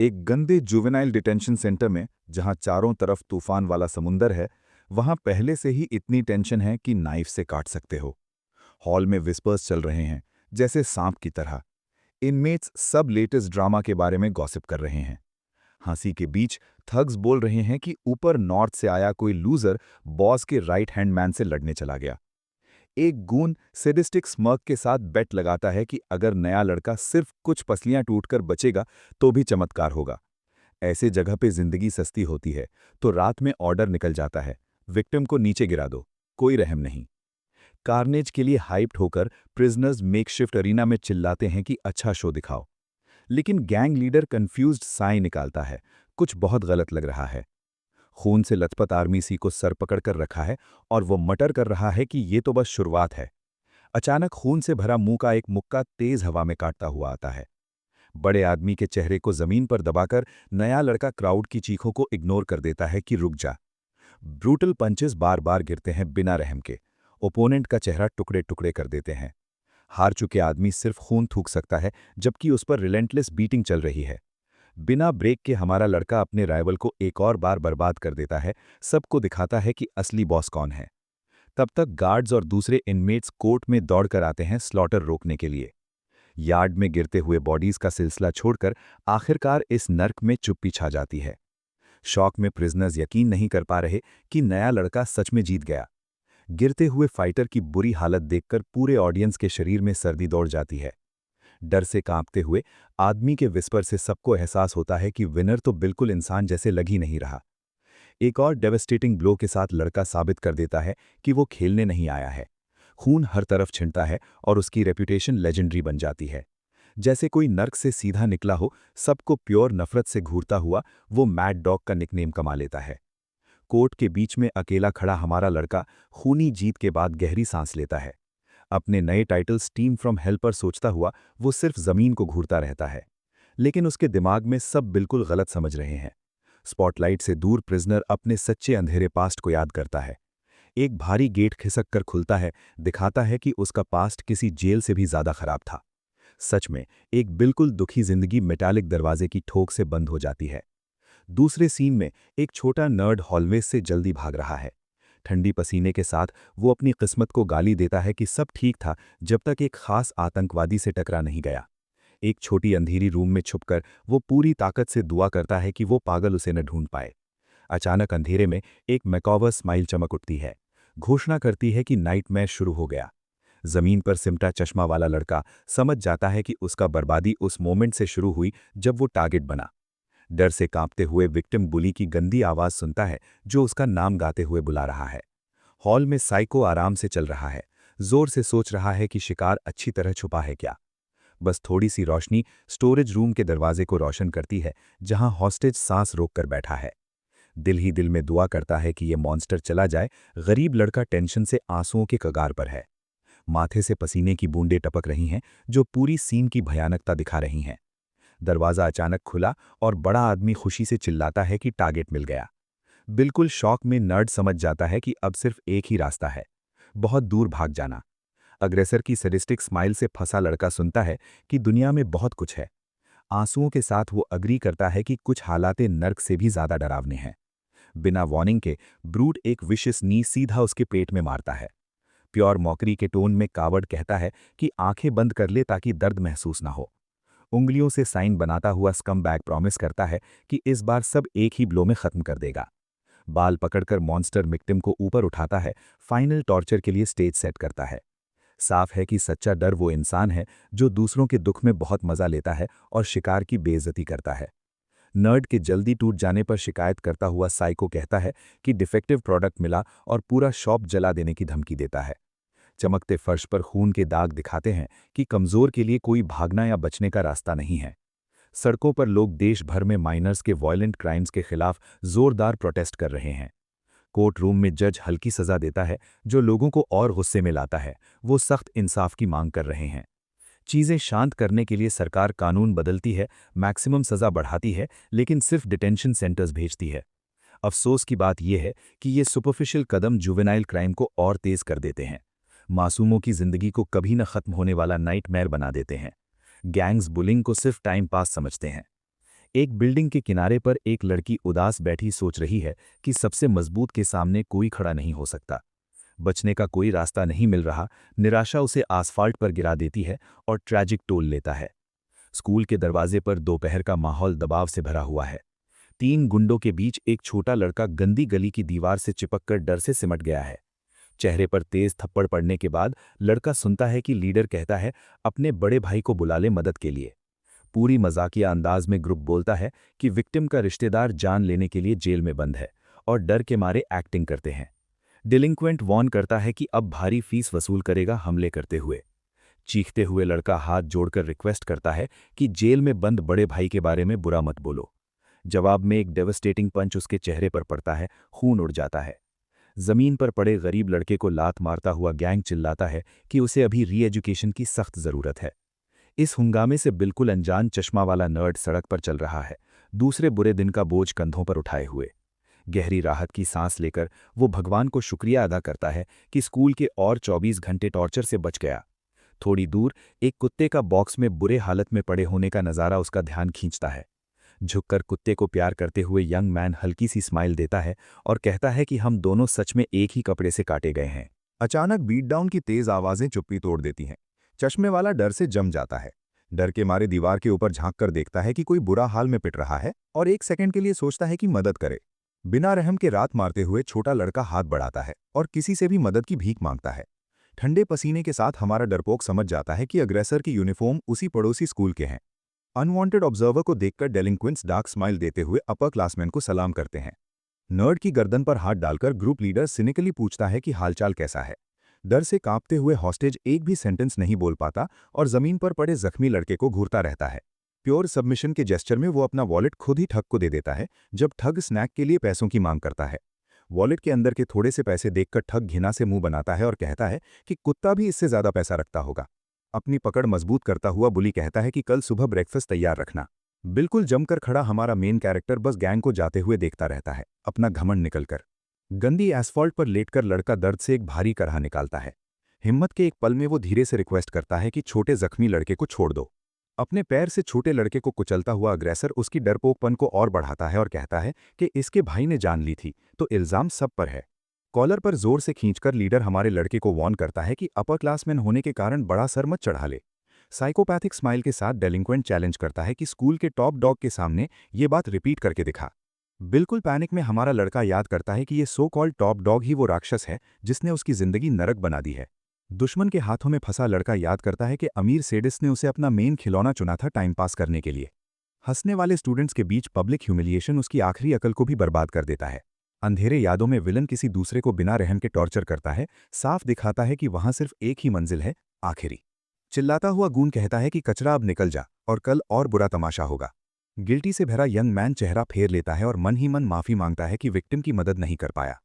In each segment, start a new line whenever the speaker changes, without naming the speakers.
एक गंदे juvenile detention centre में जहां चारों तरफ तूफान वाला समुंदर है, वहां पहले से ही इतनी टेंशन है कि नाइफ से काट सकते हो। हॉल में विस्पर्स चल रहे हैं, जैसे सांप की तरह। इनमेट्स सब लेटेस्ट ड्रामा के बारे में गॉसिप कर रहे हैं। हंसी के बीच थग्स बोल रहे हैं कि ऊपर नॉर्थ से आया कोई लूजर बॉस के राइट हैंड मैन से लड़ने चला गया। एक गून सेडिस्टिक स्मर्क के साथ बेट लगाता है कि अगर नया लड़का सिर्फ कुछ पसलियां टूटकर बचेगा तो भी चमत्कार होगा। ऐसे जगह पे जिंदगी सस्ती होती है तो रात में ऑर्डर निकल जाता है, विक्टिम को नीचे गिरा दो, कोई रहम नहीं। कार्नेज के लिए हाइप्ड होकर प्रिजनर्स मेकशिफ्ट अरीना में चिल्लाते हैं कि अच्छा शो दिखाओ। लेकिन गैंग लीडर कंफ्यूज्ड साई निकालता है, कुछ बहुत गलत लग रहा है। खून से लथपथ आर्मी सी को सर पकड़कर रखा है और वो मटर कर रहा है कि ये तो बस शुरुआत है। अचानक खून से भरा मुंह का एक मुक्का तेज हवा में काटता हुआ आता है। बड़े आदमी के चेहरे को जमीन पर दबाकर नया लड़का क्राउड की चीखों को इग्नोर कर देता है कि रुक जा। ब्रूटल पंचेस बार बार गिरते हैं बिना रहम के। ओपोनेंट का चेहरा टुकड़े टुकड़े कर देते हैं। हार चुके आदमी सिर्फ खून थूक सकता है, जबकि उस पर रिलेंटलेस बीटिंग चल रही है। बिना ब्रेक के हमारा लड़का अपने राइवल को एक और बार बर्बाद कर देता है, सबको दिखाता है कि असली बॉस कौन है। तब तक गार्ड्स और दूसरे इनमेट्स कोर्ट में दौड़कर आते हैं स्लॉटर रोकने के लिए। यार्ड में गिरते हुए बॉडीज का सिलसिला छोड़कर आखिरकार इस नर्क में चुप्पी छा जाती है। शॉक में प्रिजनर्स यकीन नहीं कर पा रहे कि नया लड़का सच में जीत गया। गिरते हुए फाइटर की बुरी हालत देखकर पूरे ऑडियंस के शरीर में सर्दी दौड़ जाती है। डर से कांपते हुए आदमी के विस्पर से सबको एहसास होता है कि विनर तो बिल्कुल इंसान जैसे लग ही नहीं रहा। एक और डेवस्टेटिंग ब्लो के साथ लड़का साबित कर देता है कि वो खेलने नहीं आया है। खून हर तरफ छिंटता है और उसकी रेपुटेशन लेजेंडरी बन जाती है। जैसे कोई नर्क से सीधा निकला हो, सबको प्योर नफरत से घूरता हुआ वो मैड डॉग का निकनेम कमा लेता है। कोर्ट के बीच में अकेला खड़ा हमारा लड़का खूनी जीत के बाद गहरी सांस लेता है। अपने नए टाइटल्स टीम फ्रॉम हेल पर सोचता हुआ वो सिर्फ जमीन को घूरता रहता है। लेकिन उसके दिमाग में सब बिल्कुल गलत समझ रहे हैं। स्पॉटलाइट से दूर प्रिजनर अपने सच्चे अंधेरे पास्ट को याद करता है। एक भारी गेट खिसक कर खुलता है, दिखाता है कि उसका पास्ट किसी जेल से भी ज्यादा खराब था। सच में एक बिल्कुल दुखी जिंदगी मेटालिक दरवाजे की ठोक से बंद हो जाती है। दूसरे सीन में एक छोटा नर्ड हॉलवे से जल्दी भाग रहा है। ठंडी पसीने के साथ वो अपनी किस्मत को गाली देता है कि सब ठीक था जब तक एक खास आतंकवादी से टकरा नहीं गया। एक छोटी अंधेरी रूम में छुपकर वो पूरी ताकत से दुआ करता है कि वो पागल उसे न ढूंढ पाए। अचानक अंधेरे में एक मैकॉवर स्माइल चमक उठती है। घोषणा करती है कि नाइटमेयर शुरू हो गया। जमीन पर सिमटा चश्मा वाला लड़का समझ जाता है कि उसका बर्बादी उस मोमेंट से शुरू हुई जब वो टारगेट बना। डर से कांपते हुए विक्टिम बुली की गंदी आवाज सुनता है, जो उसका नाम गाते हुए बुला रहा है। हॉल में साइको आराम से चल रहा है, जोर से सोच रहा है कि शिकार अच्छी तरह छुपा है क्या। बस थोड़ी सी रोशनी स्टोरेज रूम के दरवाजे को रोशन करती है, जहां हॉस्टेज सांस रोककर बैठा है। दिल ही दिल में दुआ करता है कि ये मॉन्स्टर चला जाए। गरीब लड़का टेंशन से आंसुओं के कगार पर है। माथे से पसीने की बूंदें टपक रही हैं, जो पूरी सीन की भयानकता दिखा रही हैं। दरवाजा अचानक खुला और बड़ा आदमी खुशी से चिल्लाता है कि टारगेट मिल गया। बिल्कुल शॉक में नर्ड समझ जाता है कि अब सिर्फ एक ही रास्ता है, बहुत दूर भाग जाना। अग्रेसर की सैडिस्टिक स्माइल से फंसा लड़का सुनता है कि दुनिया में बहुत कुछ है। आंसुओं के साथ वो अग्री करता है कि कुछ हालातें नर्क से भी ज्यादा डरावने हैं। बिना वार्निंग के ब्रूट एक विशियस नी सीधा उसके पेट में मारता है। प्योर मॉकरी के टोन में कावड़ कहता है कि आंखें बंद कर ले ताकि दर्द महसूस ना हो। उंगलियों से साइन बनाता हुआ स्कमबैग प्रॉमिस करता है कि इस बार सब एक ही ब्लो में खत्म कर देगा। बाल पकड़कर मॉन्स्टर विक्टिम को ऊपर उठाता है, फाइनल टॉर्चर के लिए स्टेज सेट करता है। साफ है कि सच्चा डर वो इंसान है जो दूसरों के दुख में बहुत मजा लेता है और शिकार की बेइज्जती करता है। नर्ड के जल्दी टूट जाने पर शिकायत करता हुआ साइको कहता है कि डिफेक्टिव प्रोडक्ट मिला और पूरा शॉप जला देने की धमकी देता है। चमकते फर्श पर खून के दाग दिखाते हैं कि कमजोर के लिए कोई भागना या बचने का रास्ता नहीं है। सड़कों पर लोग देश भर में माइनर्स के वॉयलेंट क्राइम्स के खिलाफ जोरदार प्रोटेस्ट कर रहे हैं। कोर्ट रूम में जज हल्की सजा देता है, जो लोगों को और गुस्से में लाता है। वो सख्त इंसाफ की मांग कर रहे हैं। चीजें शांत करने के लिए सरकार कानून बदलती है, मैक्सिमम सजा बढ़ाती है, लेकिन सिर्फ डिटेंशन सेंटर्स भेजती है। अफसोस की बात यह है कि ये सुपरफिशियल कदम जुवेनाइल क्राइम को और तेज कर देते हैं। मासूमों की जिंदगी को कभी न खत्म होने वाला नाइटमेयर बना देते हैं। गैंग्स बुलिंग को सिर्फ टाइम पास समझते हैं। एक बिल्डिंग के किनारे पर एक लड़की उदास बैठी सोच रही है कि सबसे मजबूत के सामने कोई खड़ा नहीं हो सकता। बचने का कोई रास्ता नहीं मिल रहा। निराशा उसे आसफाल्ट पर गिरा देती है और ट्रैजिक टोल लेता है। स्कूल के दरवाजे पर दोपहर का माहौल दबाव से भरा हुआ है। 3 गुंडों के बीच एक छोटा लड़का गंदी गली की दीवार से चिपककर डर से सिमट गया है। चेहरे पर तेज थप्पड़ पड़ने के बाद लड़का सुनता है कि लीडर कहता है, अपने बड़े भाई को बुला ले मदद के लिए। पूरी मजाकिया अंदाज में ग्रुप बोलता है कि विक्टिम का रिश्तेदार जान लेने के लिए जेल में बंद है और डर के मारे एक्टिंग करते हैं। डिलिंक्वेंट वॉर्न करता है कि अब भारी फीस वसूल करेगा हमले करते हुए। चीखते हुए लड़का हाथ जोड़कर रिक्वेस्ट करता है कि जेल में बंद बड़े भाई के बारे में बुरा मत बोलो। जवाब में एक डेवस्टेटिंग पंच उसके चेहरे पर पड़ता है। खून उड़ जाता है। जमीन पर पड़े गरीब लड़के को लात मारता हुआ गैंग चिल्लाता है कि उसे अभी री एजुकेशन की सख्त जरूरत है। इस हंगामे से बिल्कुल अनजान चश्मा वाला नर्ड सड़क पर चल रहा है, दूसरे बुरे दिन का बोझ कंधों पर उठाए हुए। गहरी राहत की सांस लेकर वो भगवान को शुक्रिया अदा करता है कि स्कूल के और 24 घंटे टॉर्चर से बच गया। थोड़ी दूर एक कुत्ते का बॉक्स में बुरे हालत में पड़े होने का नज़ारा उसका ध्यान खींचता है। झुककर कुत्ते को प्यार करते हुए यंग मैन हल्की सी स्माइल देता है और कहता है कि हम दोनों सच में एक ही कपड़े से काटे गए हैं। अचानक बीट डाउन की तेज आवाजें चुप्पी तोड़ देती हैं। चश्मे वाला डर से जम जाता है। डर के मारे दीवार के ऊपर झांक कर देखता है कि कोई बुरा हाल में पिट रहा है और एक सेकंड के लिए सोचता है कि मदद करे। बिना रहम के रात मारते हुए छोटा लड़का हाथ बढ़ाता है और किसी से भी मदद की भीख मांगता है। ठंडे पसीने के साथ हमारा डरपोक समझ जाता है कि अग्रेसर की यूनिफॉर्म उसी पड़ोसी स्कूल के हैं। अनवांटेड ऑब्जर्वर को देखकर डेलिंक्वेंट्स डार्क स्माइल देते हुए अपर क्लासमैन को सलाम करते हैं। नर्ड की गर्दन पर हाथ डालकर ग्रुप लीडर सिनिकली पूछता है कि हालचाल कैसा है। डर से कांपते हुए हॉस्टेज एक भी सेंटेंस नहीं बोल पाता और जमीन पर पड़े जख्मी लड़के को घूरता रहता है। प्योर सबमिशन के जेस्चर में वो अपना वॉलेट खुद ही ठग को दे देता है जब ठग स्नैक के लिए पैसों की मांग करता है। वॉलेट के अंदर के थोड़े से पैसे देखकर ठग घिना से मुंह बनाता है और कहता है कि कुत्ता भी इससे ज्यादा पैसा रखता होगा। अपनी पकड़ मजबूत करता हुआ बुली कहता है कि कल सुबह ब्रेकफास्ट तैयार रखना। बिल्कुल जमकर खड़ा हमारा मेन कैरेक्टर बस गैंग को जाते हुए देखता रहता है, अपना घमंड निकलकर। गंदी एस्फॉल्ट पर लेटकर लड़का दर्द से एक भारी करहा निकालता है। हिम्मत के एक पल में वो धीरे से रिक्वेस्ट करता है कि छोटे जख्मी लड़के को छोड़ दो। अपने पैर से छोटे लड़के को कुचलता हुआ अग्रेसर उसकी डरपोकपन को और बढ़ाता है और कहता है कि इसके भाई ने जान ली थी तो इल्जाम सब पर है। कॉलर पर जोर से खींचकर लीडर हमारे लड़के को वॉर्न करता है कि अपर क्लासमैन होने के कारण बड़ा सर मत चढ़ा ले। साइकोपैथिक स्माइल के साथ डेलिंक्वेंट चैलेंज करता है कि स्कूल के टॉप डॉग के सामने ये बात रिपीट करके दिखा। बिल्कुल पैनिक में हमारा लड़का याद करता है कि ये सो कॉल्ड टॉप डॉग ही वो राक्षस है जिसने उसकी जिंदगी नरक बना दी है। दुश्मन के हाथों में फंसा लड़का याद करता है कि अमीर सेडिस ने उसे अपना मेन खिलौना चुना था टाइम पास करने के लिए। हंसने वाले स्टूडेंट्स के बीच पब्लिक ह्यूमिलिएशन उसकी आखिरी अकल को भी बर्बाद कर देता है। अंधेरे यादों में विलन किसी दूसरे को बिना रहम के टॉर्चर करता है, साफ दिखाता है कि वहां सिर्फ एक ही मंजिल है, आखिरी। चिल्लाता हुआ गून कहता है कि कचरा अब निकल जा और कल और बुरा तमाशा होगा। गिल्टी से भरा यंग मैन चेहरा फेर लेता है और मन ही मन माफी मांगता है कि विक्टिम की मदद नहीं कर पाया।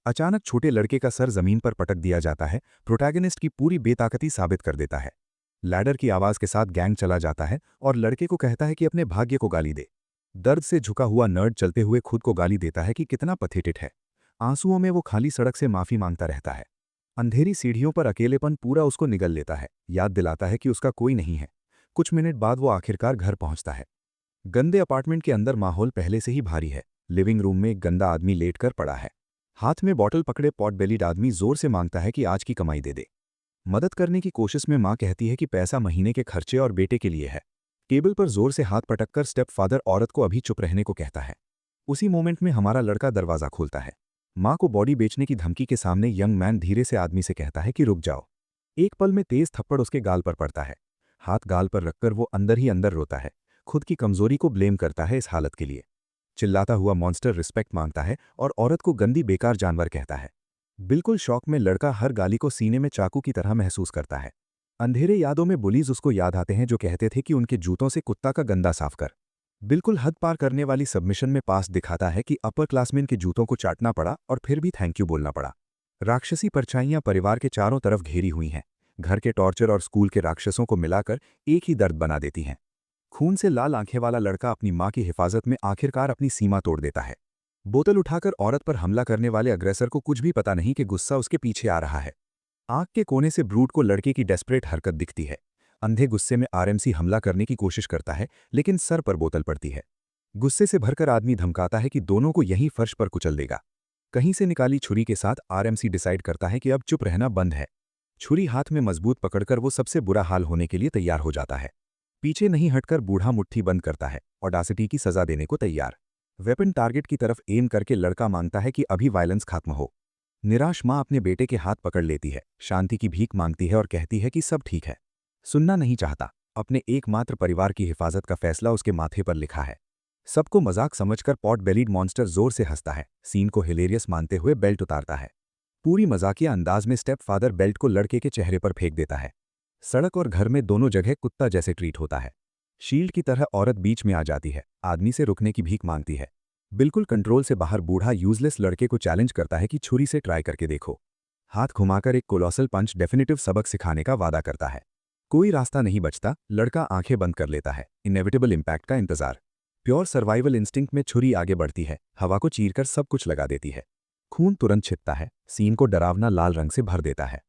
अचानक छोटे लड़के का सर जमीन पर पटक दिया जाता है, प्रोटैगनिस्ट की पूरी बेताकती साबित कर देता है। लैडर की आवाज के साथ गैंग चला जाता है और लड़के को कहता है कि अपने भाग्य को गाली दे। दर्द से झुका हुआ नर्ड चलते हुए खुद को गाली देता है कि कितना पथेटिट है। आंसुओं में वो खाली सड़क से माफी मांगता रहता है। अंधेरी सीढ़ियों पर अकेलेपन पूरा उसको निगल लेता है, याद दिलाता है कि उसका कोई नहीं है। कुछ मिनट बाद वो आखिरकार घर पहुंचता है। गंदे अपार्टमेंट के अंदर माहौल पहले से ही भारी है। लिविंग रूम में एक गंदा आदमी लेटकर पड़ा है। हाथ में बॉटल पकड़े पॉट बेलीड आदमी जोर से मांगता है कि आज की कमाई दे दे। मदद करने की कोशिश में मां कहती है कि पैसा महीने के खर्चे और बेटे के लिए है। टेबल पर जोर से हाथ पटककर स्टेप फादर औरत को अभी चुप रहने को कहता है। उसी मोमेंट में हमारा लड़का दरवाजा खोलता है। मां को बॉडी बेचने की धमकी के सामने यंग मैन धीरे से आदमी से कहता है कि रुक जाओ। एक पल में तेज थप्पड़ उसके गाल पर पड़ता है। हाथ गाल पर रखकर वो अंदर ही अंदर रोता है, खुद की कमजोरी को ब्लेम करता है इस हालत के लिए। चिल्लाता हुआ मॉन्स्टर रिस्पेक्ट मांगता है और औरत को गंदी बेकार जानवर कहता है। बिल्कुल शौक में लड़का हर गाली को सीने में चाकू की तरह महसूस करता है। अंधेरे यादों में बुलीज उसको याद आते हैं जो कहते थे कि उनके जूतों से कुत्ता का गंदा साफ कर। बिल्कुल हद पार करने वाली सबमिशन में पास दिखाता है कि अपर क्लासमैन के जूतों को चाटना पड़ा और फिर भी थैंक यू बोलना पड़ा। राक्षसी परछाइयां परिवार के चारों तरफ घेरी हुई हैं। घर के टॉर्चर और स्कूल के राक्षसों को मिलाकर एक ही दर्द बना देती हैं। खून से लाल आंखें वाला लड़का अपनी मां की हिफाजत में आखिरकार अपनी सीमा तोड़ देता है। बोतल उठाकर औरत पर हमला करने वाले अग्रेसर को कुछ भी पता नहीं कि गुस्सा उसके पीछे आ रहा है। आंख के कोने से ब्रूट को लड़के की डेस्परेट हरकत दिखती है। अंधे गुस्से में आरएमसी हमला करने की कोशिश करता है लेकिन सर पर बोतल पड़ती है। गुस्से से भरकर आदमी धमकाता है कि दोनों को यहीं फर्श पर कुचल देगा। कहीं से निकाली छुरी के साथ आरएमसी डिसाइड करता है कि अब चुप रहना बंद है। छुरी हाथ में मजबूत पकड़कर वो सबसे बुरा हाल होने के लिए तैयार हो जाता है। पीछे नहीं हटकर बूढ़ा मुट्ठी बंद करता है, ऑडासिटी की सजा देने को तैयार। वेपन टारगेट की तरफ एम करके लड़का मांगता है कि अभी वायलेंस खत्म हो। निराश मां अपने बेटे के हाथ पकड़ लेती है, शांति की भीख मांगती है और कहती है कि सब ठीक है। सुनना नहीं चाहता। अपने एकमात्र परिवार की हिफाजत का फैसला उसके माथे पर लिखा है। सबको मजाक समझकर पॉट बेलीड मॉन्स्टर जोर से हंसता है, सीन को हिलेरियस मानते हुए बेल्ट उतारता है। पूरी मजाकिया अंदाज में स्टेप फादर बेल्ट को लड़के के चेहरे पर फेंक देता है। सड़क और घर में दोनों जगह कुत्ता जैसे ट्रीट होता है। शील्ड की तरह औरत बीच में आ जाती है, आदमी से रुकने की भीख मांगती है। बिल्कुल कंट्रोल से बाहर बूढ़ा यूजलेस लड़के को चैलेंज करता है कि छुरी से ट्राई करके देखो। हाथ घुमाकर एक कोलोसल पंच डेफिनेटिव सबक सिखाने का वादा करता है। कोई रास्ता नहीं बचता, लड़का आंखें बंद कर लेता है, इनएविटेबल इम्पैक्ट का इंतजार। प्योर सर्वाइवल इंस्टिंक्ट में छुरी आगे बढ़ती है, हवा को चीरकर सब कुछ लगा देती है। खून तुरंत छिपता है, सीन को डरावना लाल रंग से भर देता है।